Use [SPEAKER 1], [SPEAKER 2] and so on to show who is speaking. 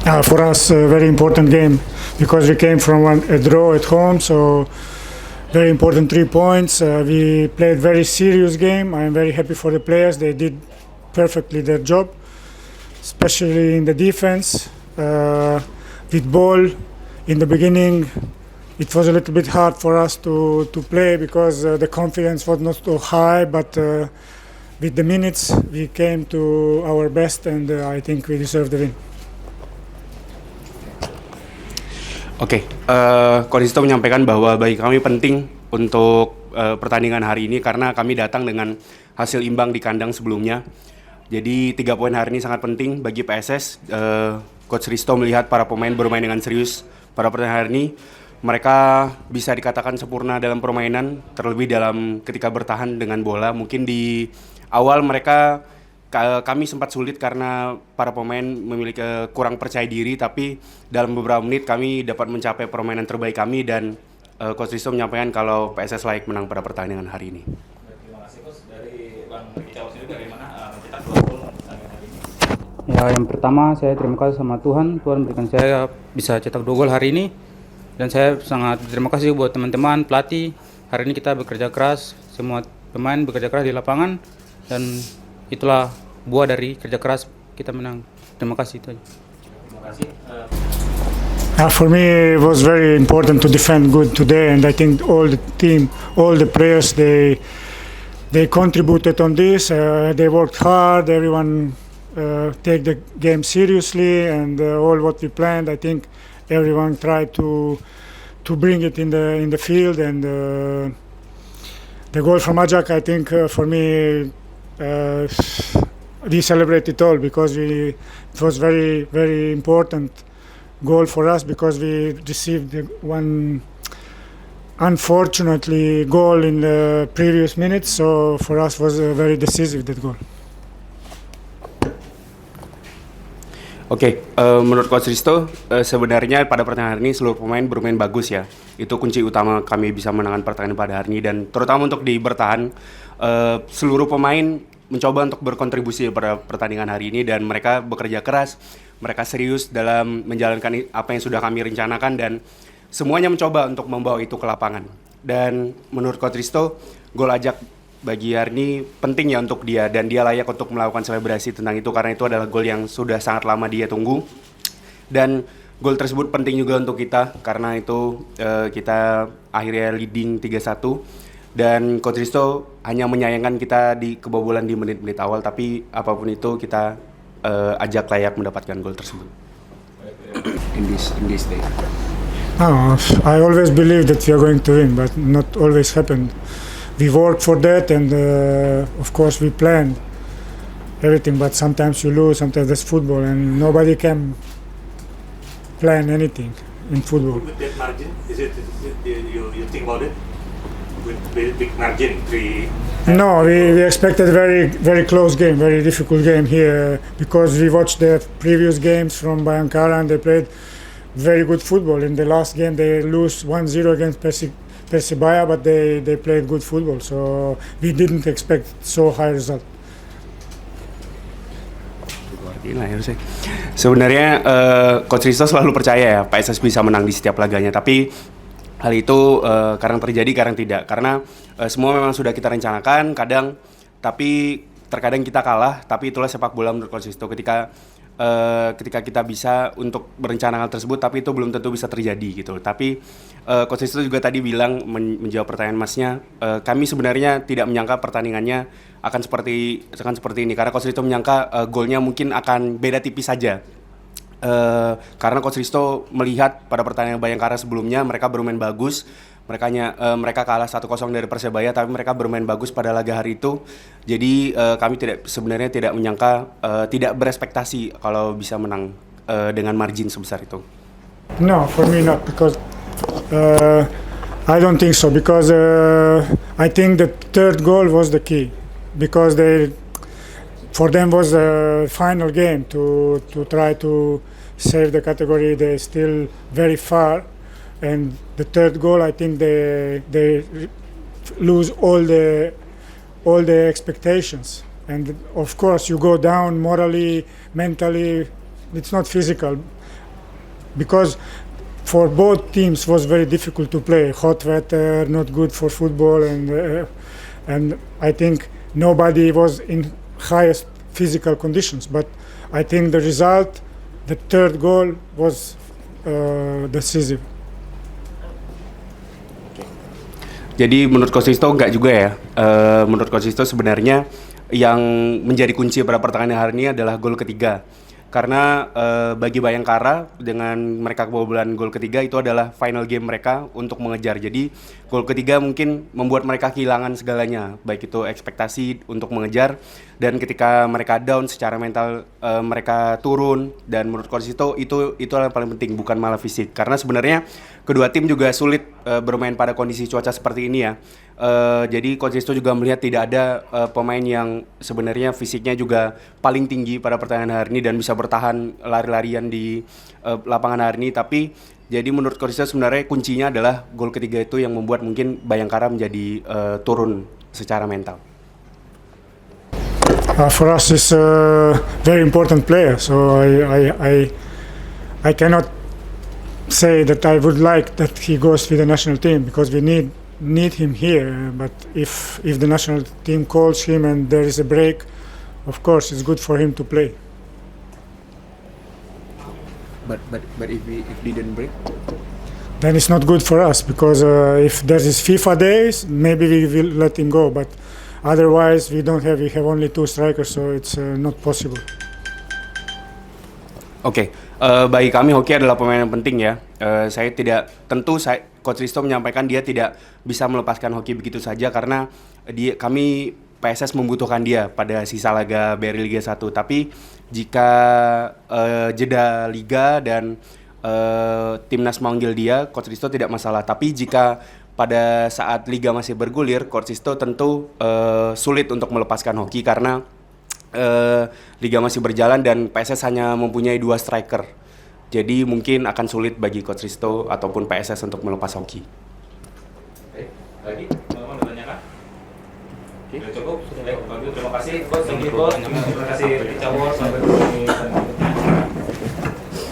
[SPEAKER 1] For us, a very important game because we came from a draw at home, so very important 3 points. We played very serious game. I'm very happy for the players. They did perfectly their job, especially in the defense. With ball in the beginning, it was a little bit hard for us to play because the confidence was not so high, but with the minutes we came to our best, and I think we deserved the win.
[SPEAKER 2] Oke, Coach Risto menyampaikan bahwa bagi kami penting untuk pertandingan hari ini karena kami datang dengan hasil imbang di kandang sebelumnya. Jadi 3 poin hari ini sangat penting bagi PSS. Coach Risto melihat para pemain bermain dengan serius pada pertandingan hari ini. Mereka bisa dikatakan sempurna dalam permainan, terlebih dalam ketika bertahan dengan bola. Mungkin di awal kami sempat sulit karena para pemain memiliki kurang percaya diri, tapi dalam beberapa menit kami dapat mencapai permainan terbaik kami dan Coach Risto menyampaikan kalau PSS layak menang pada pertandingan hari ini.
[SPEAKER 3] Terima kasih Coach. Dari Bang Icao sendiri bagaimana mencetak 2 gol pertandingan hari ini?
[SPEAKER 4] Ya, yang pertama saya terima kasih sama Tuhan berikan saya bisa cetak 2 gol hari ini, dan saya sangat berterima kasih buat teman-teman pelatih. Hari ini kita bekerja keras, semua pemain bekerja keras di lapangan, dan itulah buah dari kerja keras kita menang. Terima kasih itu aja.
[SPEAKER 3] Terima kasih.
[SPEAKER 1] For me, it was very important to defend good today, and I think all the team, all the players, they contributed on this. They worked hard. Everyone take the game seriously, and all what we planned. I think everyone tried to bring it in the field, and the goal from Ajak, I think for me. We celebrate it all because it was very, very important goal for us because we received one unfortunately goal in the previous minutes, so for us was very decisive that goal.
[SPEAKER 2] Oke, menurut Coach Risto, sebenarnya pada pertandingan hari ini seluruh pemain bermain bagus ya. Itu kunci utama kami bisa menangkan pertandingan pada hari ini, dan terutama untuk di bertahan, seluruh pemain mencoba untuk berkontribusi pada pertandingan hari ini dan mereka bekerja keras, mereka serius dalam menjalankan apa yang sudah kami rencanakan dan semuanya mencoba untuk membawa itu ke lapangan. Dan menurut Coach Risto, gol Ajak bagi hari ini penting ya untuk dia dan dia layak untuk melakukan selebrasi tentang itu karena itu adalah gol yang sudah sangat lama dia tunggu. Dan gol tersebut penting juga untuk kita karena itu kita akhirnya leading 3-1 dan Coach Risto hanya menyayangkan kita di kebobolan di menit-menit awal, tapi apapun itu kita Ajak layak mendapatkan gol tersebut. In this day.
[SPEAKER 1] I always believe that we are going to win, but not always happened. We worked for that, and of course we planned everything, but sometimes you lose, sometimes that's football, and nobody can plan anything in football.
[SPEAKER 3] With that margin, you think about it? With big margin, 3.
[SPEAKER 1] No, we expected a very, very close game, very difficult game here because we watched the previous games from Bayankara and they played very good football. In the last game they lose 1-0 against Persibaya, but they played good football, so we didn't expect so high result.
[SPEAKER 2] Sebenarnya Coach Risto selalu percaya ya PSS bisa menang di setiap laganya, tapi hal itu kadang terjadi, kadang tidak. Karena semua memang sudah kita rencanakan, tapi terkadang kita kalah. Tapi itulah sepak bola menurut Coach Risto. Ketika kita bisa untuk berencana hal tersebut, tapi itu belum tentu bisa terjadi gitu. Tapi Coach Risto juga tadi bilang menjawab pertanyaan Masnya, kami sebenarnya tidak menyangka pertandingannya akan seperti ini. Karena Coach Risto menyangka golnya mungkin akan beda tipis saja. Karena Coach Risto melihat pada pertandingan Bayangkara sebelumnya mereka bermain bagus, mereka kalah 1-0 dari Persebaya, tapi mereka bermain bagus pada laga hari itu. Jadi kami sebenarnya tidak menyangka, tidak berespektasi kalau bisa menang dengan margin sebesar itu.
[SPEAKER 1] No, for me not, because I don't think so, because I think the third goal was the key, because for them was a final game to try to save the category. They're still very far, and the third goal, I think they lose all the expectations, and of course you go down morally, mentally. It's not physical. because for both teams was very difficult to play. Hot weather, not good for football, and I think nobody was in highest physical conditions. But I think the result, the third goal, was decisive.
[SPEAKER 2] Jadi menurut Coach Risto enggak juga ya. Menurut Coach Risto sebenarnya yang menjadi kunci pada pertandingan hari ini adalah gol ketiga. Karena bagi Bayangkara dengan mereka kebobolan gol ketiga itu adalah final game mereka untuk mengejar. Jadi gol ketiga mungkin membuat mereka kehilangan segalanya, baik itu ekspektasi untuk mengejar, dan ketika mereka down secara mental mereka turun. Dan menurut Coach Risto itu yang paling penting, bukan malah fisik. Karena sebenarnya kedua tim juga sulit bermain pada kondisi cuaca seperti ini ya. Jadi Coach Risto juga melihat tidak ada pemain yang sebenarnya fisiknya juga paling tinggi pada pertandingan hari ini dan bisa bertahan lari-larian di lapangan hari ini. Tapi jadi menurut Coach Risto sebenarnya kuncinya adalah gol ketiga itu yang membuat mungkin Bayangkara menjadi turun secara mental.
[SPEAKER 1] For us, it's a very important player. So I cannot say that I would like that he goes with the national team because we need him here. But if the national team calls him and there is a break, of course it's good for him to play.
[SPEAKER 2] But if we didn't break,
[SPEAKER 1] then it's not good for us because if there is FIFA days, maybe we will let him go. But otherwise, we have only 2 strikers, so it's not possible.
[SPEAKER 2] Oke, bagi kami hoki adalah pemain yang penting ya. Coach Risto menyampaikan dia tidak bisa melepaskan hoki begitu saja karena kami PSS membutuhkan dia pada sisa laga BRI Liga 1. Tapi jika jeda liga dan timnas memanggil dia, Coach Risto tidak masalah. Tapi jika pada saat liga masih bergulir, Coach Risto tentu sulit untuk melepaskan hoki karena liga masih berjalan dan PSS hanya mempunyai 2 striker. Jadi mungkin akan sulit bagi Coach Risto ataupun PSS untuk melepas hoki.
[SPEAKER 5] Oke, lagi mau ditanyakan? Oke, cukup. Baik, terima kasih Coach. Terima kasih Coach. Sampai ketemu.